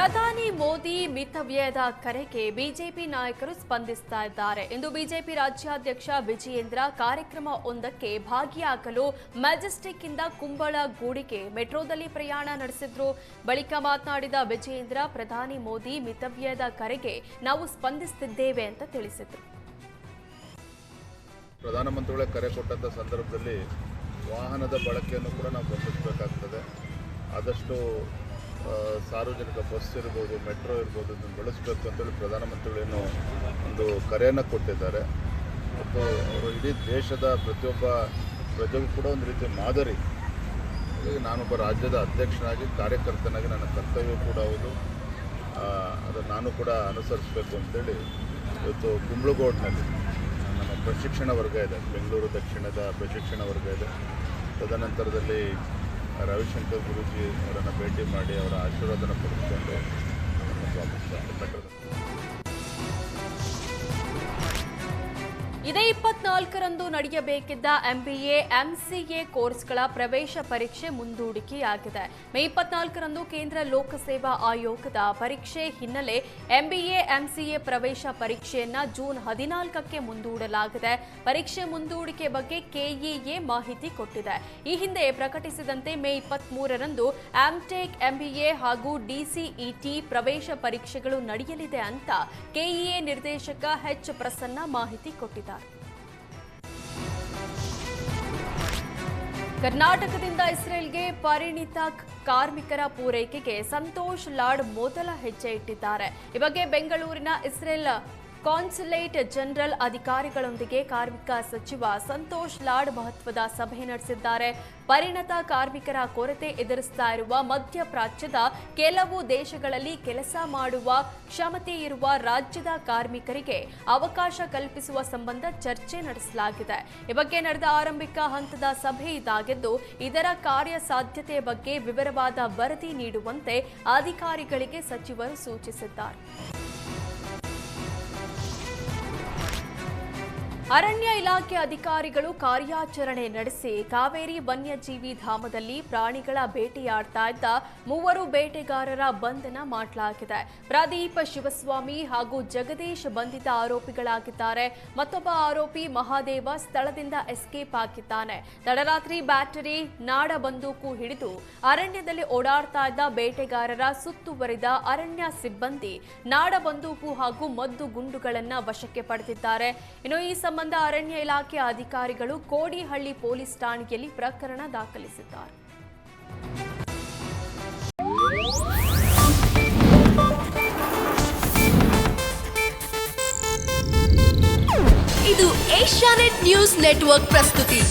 ಪ್ರಧಾನಿ ಮೋದಿ ಮಿತವ್ಯಯದ ಕರೆಗೆ ಬಿಜೆಪಿ ನಾಯಕರು ಸ್ಪಂದಿಸ್ತಾ ಇದ್ದಾರೆ. ಇಂದು ಬಿಜೆಪಿ ರಾಜ್ಯಾಧ್ಯಕ್ಷ ವಿಜಯೇಂದ್ರ ಕಾರ್ಯಕ್ರಮವೊಂದಕ್ಕೆ ಭಾಗಿಯಾಗಲು ಮೆಜೆಸ್ಟಿಕ್ ಇಂದ ಕುಂಬಳಗೂಡಿಗೆ ಮೆಟ್ರೋದಲ್ಲಿ ಪ್ರಯಾಣ ನಡೆಸಿದ್ರು. ಬಳಿಕ ಮಾತನಾಡಿದ ವಿಜಯೇಂದ್ರ, ಪ್ರಧಾನಿ ಮೋದಿ ಮಿತವ್ಯಯದ ಕರೆಗೆ ನಾವು ಸ್ಪಂದಿಸುತ್ತಿದ್ದೇವೆ ಅಂತ ತಿಳಿಸಿದರು. ಪ್ರಧಾನಮಂತ್ರಿಗಳೇ ಕರೆ ಕೊಟ್ಟಂತ ಸಂದರ್ಭದಲ್ಲಿ ವಾಹನದ ಬಳಕೆಯನ್ನು ಕೂಡ ನಾವು ಗಮನಿಸಬೇಕಾಗ್ತದೆ. ಆದಷ್ಟು ಸಾರ್ವಜನಿಕ ಬಸ್ ಇರ್ಬೋದು, ಮೆಟ್ರೋ ಇರ್ಬೋದು, ಇದನ್ನು ಬಳಸಬೇಕು ಅಂತೇಳಿ ಪ್ರಧಾನಮಂತ್ರಿಗಳೇನು ಒಂದು ಕರೆಯನ್ನು ಕೊಟ್ಟಿದ್ದಾರೆ. ಮತ್ತು ಅವರು ಇಡೀ ದೇಶದ ಪ್ರತಿಯೊಬ್ಬ ಪ್ರಜೆಗೂ ಕೂಡ ಒಂದು ರೀತಿ ಮಾದರಿ. ನಾನೊಬ್ಬ ರಾಜ್ಯದ ಅಧ್ಯಕ್ಷನಾಗಿ, ಕಾರ್ಯಕರ್ತನಾಗಿ ನನ್ನ ಕರ್ತವ್ಯ ಕೂಡ ಹೌದು. ಅದನ್ನು ನಾನು ಕೂಡ ಅನುಸರಿಸಬೇಕು ಅಂತೇಳಿ ಇವತ್ತು ಕುಂಬಳಗೋಡ್ನಲ್ಲಿ ನಮ್ಮ ಪ್ರಶಿಕ್ಷಣ ವರ್ಗ ಇದೆ, ಬೆಂಗಳೂರು ದಕ್ಷಿಣದ ಪ್ರಶಿಕ್ಷಣ ವರ್ಗ ಇದೆ. ತದನಂತರದಲ್ಲಿ ರವಿಶಂಕರ್ ಗುರೂಜಿ ಅವರನ್ನು ಭೇಟಿ ಮಾಡಿ ಅವರ ಆಶೀರ್ವಾದನ ಪಡೆದುಕೊಂಡು ವಾಪಸ್. ಇದೇ 24ರಂದು ನಡೆಯಬೇಕಿದ್ದ MBA, MCA ಕೋರ್ಸ್ಗಳ ಪ್ರವೇಶ ಪರೀಕ್ಷೆ ಮುಂದೂಡಿಕೆಯಾಗಿದೆ. ಮೇ 24ರಂದು ಕೇಂದ್ರ ಲೋಕಸೇವಾ ಆಯೋಗದ ಪರೀಕ್ಷೆ ಹಿನ್ನೆಲೆ MBA, MCA ಪ್ರವೇಶ ಪರೀಕ್ಷೆಯನ್ನ ಜೂನ್ 14ಕ್ಕೆ ಮುಂದೂಡಲಾಗಿದೆ. ಪರೀಕ್ಷೆ ಮುಂದೂಡಿಕೆ ಬಗ್ಗೆ KEA ಮಾಹಿತಿ ಕೊಟ್ಟಿದೆ. ಈ ಹಿಂದೆ ಪ್ರಕಟಿಸಿದಂತೆ ಮೇ 23ರಂದು MTech, MBA ಹಾಗೂ DCET ಪ್ರವೇಶ ಪರೀಕ್ಷೆಗಳು ನಡೆಯಲಿದೆ ಅಂತ KEA ನಿರ್ದೇಶಕ H. ಪ್ರಸನ್ನ ಮಾಹಿತಿ ಕೊಟ್ಟಿದ್ದಾರೆ. ಕರ್ನಾಟಕದಿಂದ ಇಸ್ರೇಲ್ಗೆ ಪರಿಣಿತ ಕಾರ್ಮಿಕರ ಪೂರೈಕೆಗೆ ಸಂತೋಷ್ ಲಾಡ್ ಮೊದಲ ಹೆಜ್ಜೆ ಇಟ್ಟಿದ್ದಾರೆ. ಈ ಬಗ್ಗೆ ಬೆಂಗಳೂರಿನ ಇಸ್ರೇಲ್ ಕಾನ್ಸುಲೇಟ್ ಜನರಲ್ ಅಧಿಕಾರಿಗಳೊಂದಿಗೆ ಕಾರ್ಮಿಕ ಸಚಿವ ಸಂತೋಷ್ ಲಾಡ್ ಮಹತ್ವದ ಸಭೆ ನಡೆಸಿದ್ದಾರೆ. ಪರಿಣತ ಕಾರ್ಮಿಕರ ಕೊರತೆ ಎದುರಿಸ್ತಾ ಇರುವ ಮಧ್ಯಪ್ರಾಚ್ಯದ ಕೆಲವು ದೇಶಗಳಲ್ಲಿ ಕೆಲಸ ಮಾಡುವ ಕ್ಷಮತೆ ಇರುವ ರಾಜ್ಯದ ಕಾರ್ಮಿಕರಿಗೆ ಅವಕಾಶ ಕಲ್ಪಿಸುವ ಸಂಬಂಧ ಚರ್ಚೆ ನಡೆಸಲಾಗಿದೆ. ಈ ಬಗ್ಗೆ ನಡೆದ ಆರಂಭಿಕ ಹಂತದ ಸಭೆ ಇದಾಗಿದ್ದು, ಇದರ ಕಾರ್ಯಸಾಧ್ಯತೆಯ ಬಗ್ಗೆ ವಿವರವಾದ ವರದಿ ನೀಡುವಂತೆ ಅಧಿಕಾರಿಗಳಿಗೆ ಸಚಿವರು ಸೂಚಿಸಿದ್ದಾರೆ. ಅರಣ್ಯ ಇಲಾಖೆ ಅಧಿಕಾರಿಗಳು ಕಾರ್ಯಾಚರಣೆ ನಡೆಸಿ ಕಾವೇರಿ ವನ್ಯಜೀವಿ ಧಾಮದಲ್ಲಿ ಪ್ರಾಣಿಗಳ ಬೇಟೆಯಾಡ್ತಾ ಇದ್ದ 3 ಬೇಟೆಗಾರರ ಬಂಧನ ಮಾಡಲಾಗಿದೆ. ಪ್ರದೀಪ್, ಶಿವಸ್ವಾಮಿ ಹಾಗೂ ಜಗದೀಶ್ ಬಂಧಿತ ಆರೋಪಿಗಳಾಗಿದ್ದಾರೆ. ಮತ್ತೊಬ್ಬ ಆರೋಪಿ ಮಹಾದೇವ ಸ್ಥಳದಿಂದ ಎಸ್ಕೇಪ್ ಆಗಿದ್ದಾನೆ. ತಡರಾತ್ರಿ ಬ್ಯಾಟರಿ, ನಾಡ ಬಂದೂಕು ಹಿಡಿದು ಅರಣ್ಯದಲ್ಲಿ ಓಡಾಡ್ತಾ ಇದ್ದ ಬೇಟೆಗಾರರ ಸುತ್ತುವರಿದ ಅರಣ್ಯ ಸಿಬ್ಬಂದಿ ನಾಡ ಬಂದೂಕು ಹಾಗೂ ಮದ್ದು ಗುಂಡುಗಳನ್ನು ವಶಕ್ಕೆ ಪಡೆದಿದ್ದಾರೆ. ಇನ್ನು ಈ ಸಂಬಂಧ ಅರಣ್ಯ ಇಲಾಖೆ ಅಧಿಕಾರಿಗಳು ಕೋಡಿಹಳ್ಳಿ ಪೊಲೀಸ್ ಠಾಣೆಯಲ್ಲಿ ಪ್ರಕರಣ ದಾಖಲಿಸಿದ್ದಾರೆ. ಇದು ಏಷ್ಯಾನೆಟ್ ನ್ಯೂಸ್ ನೆಟ್ವರ್ಕ್ ಪ್ರಸ್ತುತಿ.